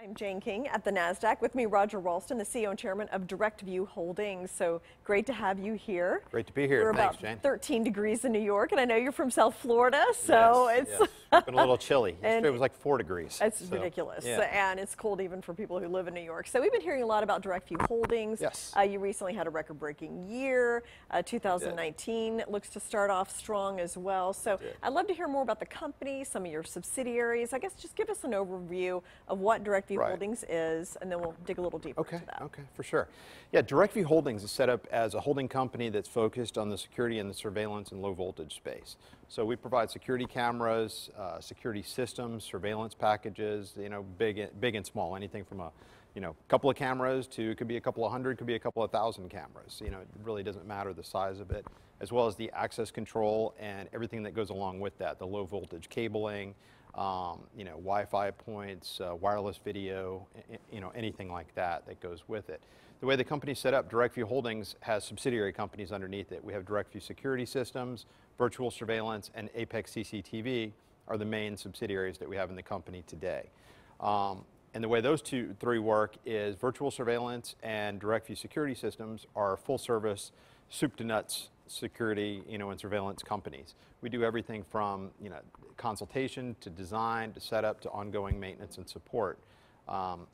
I'm Jane King at the NASDAQ. With me, Roger Ralston, the CEO and Chairman of DirectView Holdings. So great to have you here. Great to be here. We're Thanks, about Jane. 13 degrees in New York, and I know you're from South Florida, so yes, it's yes. Been a little chilly. Yesterday was like 4 degrees. It's ridiculous, and it's cold even for people who live in New York. So we've been hearing a lot about DirectView Holdings. Yes. You recently had a record-breaking year. 2019 looks to start off strong as well. So I'd love to hear more about the company, some of your subsidiaries. I guess just give us an overview of what DirectView Holdings is, and then we'll dig a little deeper into that. Okay, for sure. Yeah, DirectView Holdings is set up as a holding company that's focused on the security and the surveillance and low voltage space. So we provide security cameras, security systems, surveillance packages, big and small, anything from a couple of cameras to could be a couple of hundred, could be a couple of thousand cameras. It really doesn't matter the size of it, as well as the access control and everything that goes along with that, the low voltage cabling, Wi-Fi points, wireless video, anything like that that goes with it. The way the company's set up, DirectView Holdings has subsidiary companies underneath it. We have DirectView Security Systems, Virtual Surveillance, and Apex CCTV are the main subsidiaries that we have in the company today. And the way those three work is Virtual Surveillance and DirectView Security Systems are full service, soup to nuts security, and surveillance companies. We do everything from, consultation to design to setup to ongoing maintenance and support.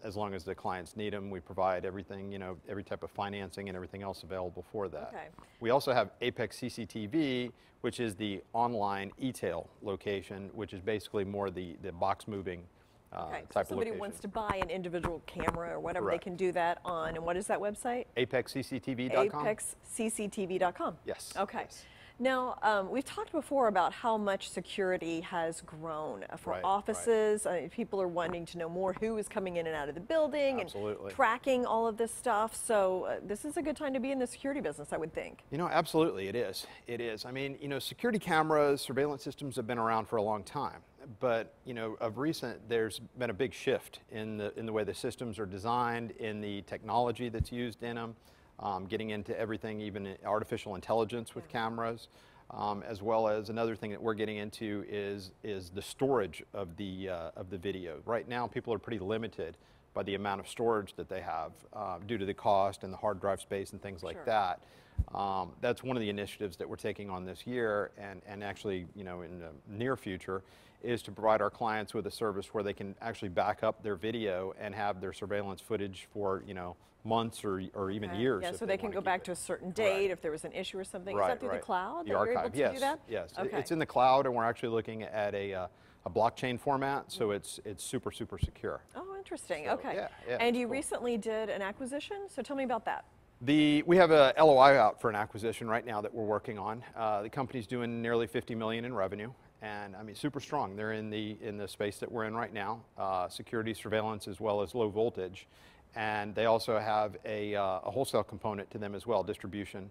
As long as the clients need them, we provide everything, every type of financing and everything else available for that. Okay. We also have Apex CCTV, which is the online e-tail location, which is basically more the box moving type so of somebody location. wants to buy an individual camera or whatever, they can do that on, and what is that website? ApexCCTV.com. ApexCCTV.com. Yes. Okay. Yes. Now, we've talked before about how much security has grown for offices. People are wanting to know more who is coming in and out of the building and tracking all of this stuff. So this is a good time to be in the security business, I would think. Absolutely it is. It is. I mean, security cameras, surveillance systems have been around for a long time. But, of recent, there's been a big shift in the way the systems are designed, in the technology that's used in them. Getting into everything, even artificial intelligence with cameras, as well as another thing that we're getting into is the storage of the video. Right now, people are pretty limited by the amount of storage that they have due to the cost and the hard drive space and things like that. That's one of the initiatives that we're taking on this year, and actually, in the near future, is to provide our clients with a service where they can actually back up their video and have their surveillance footage for, months or even years. Yeah, so they can go back to a certain date if there was an issue or something. Is that through the cloud? The archive, yes. Do that? Yes, it's in the cloud, and we're actually looking at a blockchain format, so it's super, super secure. Oh, interesting. So, okay. And you recently did an acquisition, so tell me about that. We have a LOI out for an acquisition right now that we're working on. The company's doing nearly $50 million in revenue, and I mean super strong. They're in the space that we're in right now, security, surveillance, as well as low voltage, and they also have a wholesale component to them as well, distribution,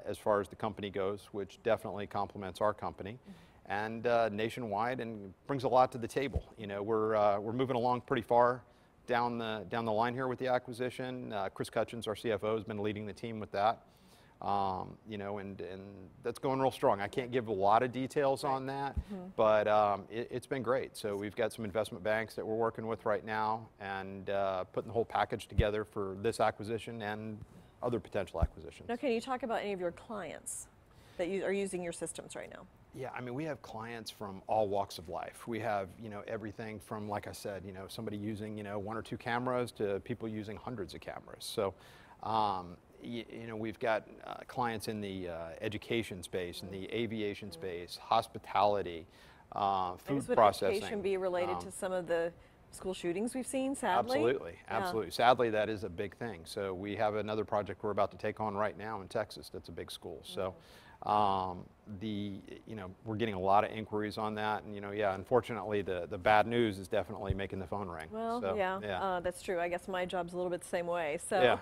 as far as the company goes, which definitely complements our company, and nationwide, and brings a lot to the table. We're moving along pretty far down the line here with the acquisition. Chris Cutchins, our CFO, has been leading the team with that. And that's going real strong. I can't give a lot of details on that, but it's been great. So we've got some investment banks that we're working with right now, and putting the whole package together for this acquisition and other potential acquisitions. Now, can you talk about any of your clients that are using your systems right now? Yeah, I mean, we have clients from all walks of life. We have, everything from, like I said, somebody using, 1 or 2 cameras to people using hundreds of cameras. So, we've got clients in the education space, in the aviation space, hospitality, food processing. Would education be related to some of the school shootings we've seen, sadly? Absolutely, absolutely. Sadly, that is a big thing. So we have another project we're about to take on right now in Texas that's a big school. So we're getting a lot of inquiries on that, and unfortunately the bad news is definitely making the phone ring. Well, so, that's true. I guess my job's a little bit the same way. So yeah,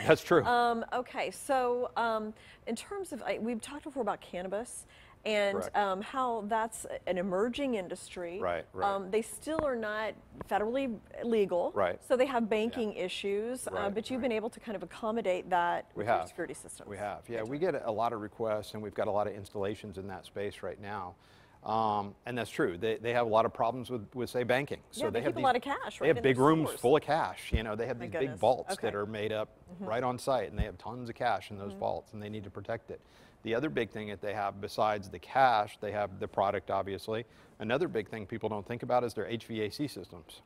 that's true. Okay, so in terms of, we've talked before about cannabis and how that's an emerging industry. Right. They still are not federally legal. Right. So they have banking issues, but you've been able to kind of accommodate that with your security systems. We have. Yeah, we get a lot of requests, and we've got a lot of installations in that space right now. And that's true. They have a lot of problems with say, banking. So yeah, they have keep a lot of cash, right? They have in big their rooms stores. full of cash. You know, they have My these goodness. big vaults Okay. that are made up right on site, and they have tons of cash in those vaults, and they need to protect it. The other big thing that they have, besides the cash, they have the product, obviously. Another big thing people don't think about is their HVAC systems.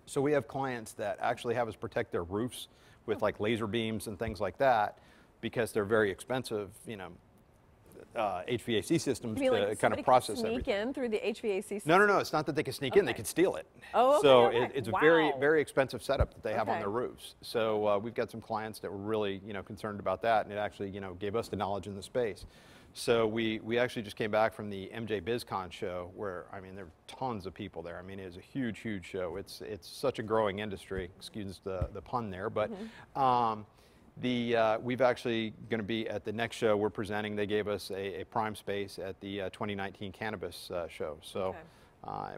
So we have clients that actually have us protect their roofs with like laser beams and things like that, because they're very expensive, you know, HVAC systems You mean to like kind of process sneak everything. in through the HVAC system? No, it's not that they can sneak in, they Okay. can steal it. Oh, okay, so okay. it's a Wow. very expensive setup that they have on Okay. their roofs. So we've got some clients that were really, you know, concerned about that, and it actually, you know, gave us the knowledge in the space. So we actually just came back from the MJ BizCon show, where, I mean, there were tons of people there. I mean, it was a huge show. It's such a growing industry, excuse the pun there, but we've actually going to be at the next show we're presenting. They gave us a prime space at the 2019 cannabis show. So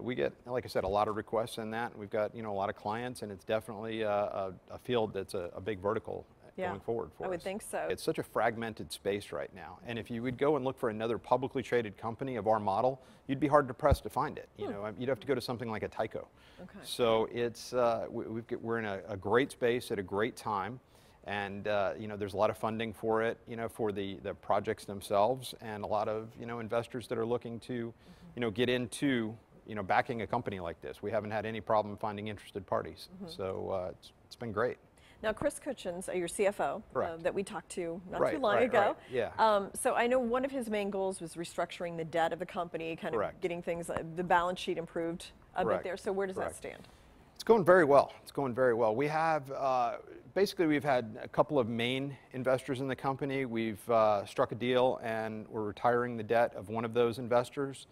we get, like I said, a lot of requests in that. We've got, you know, a lot of clients, and it's definitely a field that's a big vertical going forward for us. I would think so. It's such a fragmented space right now. And if you would go and look for another publicly traded company of our model, you'd be hard pressed to find it. You know, you'd have to go to something like a Tyco. Okay. So it's, we're in a great space at a great time. And you know, there's a lot of funding for it, you know, for the projects themselves, and a lot of, you know, investors that are looking to, you know, get into, you know, backing a company like this. We haven't had any problem finding interested parties. So it's been great. Now, Chris Kitchens, your CFO, that we talked to not too long ago. Yeah. So I know one of his main goals was restructuring the debt of the company, kind of getting things, the balance sheet improved a bit there. So where does that stand? It's going very well. It's going very well. We have, basically we've had a couple of main investors in the company. We've struck a deal, and we're retiring the debt of one of those investors.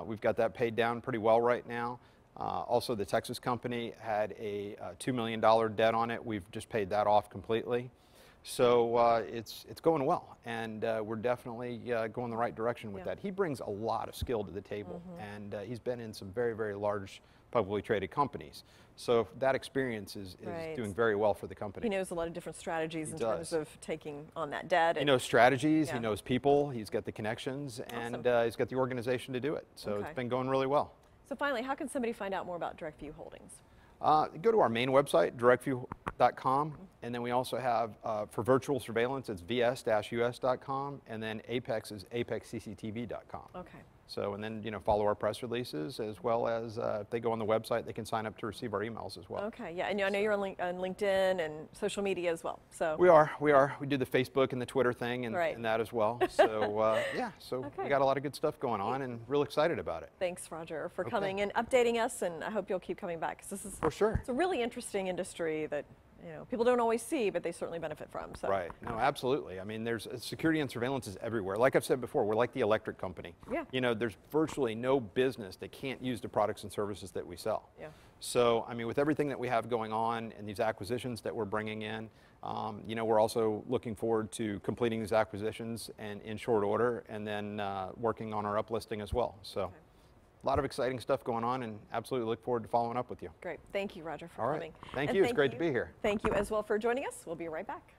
We've got that paid down pretty well right now. Also, the Texas company had a $2 million debt on it. We've just paid that off completely. So it's going well, and we're definitely going the right direction with that. He brings a lot of skill to the table, and he's been in some very large publicly traded companies. So that experience is doing very well for the company. He knows a lot of different strategies in terms of taking on that debt. He knows strategies, he knows people, he's got the connections, and he's got the organization to do it. So it's been going really well. So finally, how can somebody find out more about DirectView Holdings? Go to our main website, directview.com, and then we also have, for virtual surveillance, it's vs-us.com, and then Apex is apexcctv.com. Okay. So, and then, you know, follow our press releases, as well as if they go on the website, they can sign up to receive our emails as well. Okay, yeah, and I know you're on LinkedIn and social media as well. So we are. We do the Facebook and the Twitter thing and that as well. So yeah, so we got a lot of good stuff going on, and real excited about it. Thanks, Roger, for coming and updating us, and I hope you'll keep coming back, because this is for sure. It's a really interesting industry that, you know, people don't always see, but they certainly benefit from. So. Right. No, absolutely. I mean, there's security and surveillance is everywhere. Like I've said before, we're like the electric company. Yeah. You know, there's virtually no business that can't use the products and services that we sell. Yeah. So, I mean, with everything that we have going on and these acquisitions that we're bringing in, you know, we're also looking forward to completing these acquisitions and in short order, and then working on our uplisting as well. So. A lot of exciting stuff going on, and absolutely look forward to following up with you. Great. Thank you, Roger, for coming. Thank you. It's great to be here. Thank you as well for joining us. We'll be right back.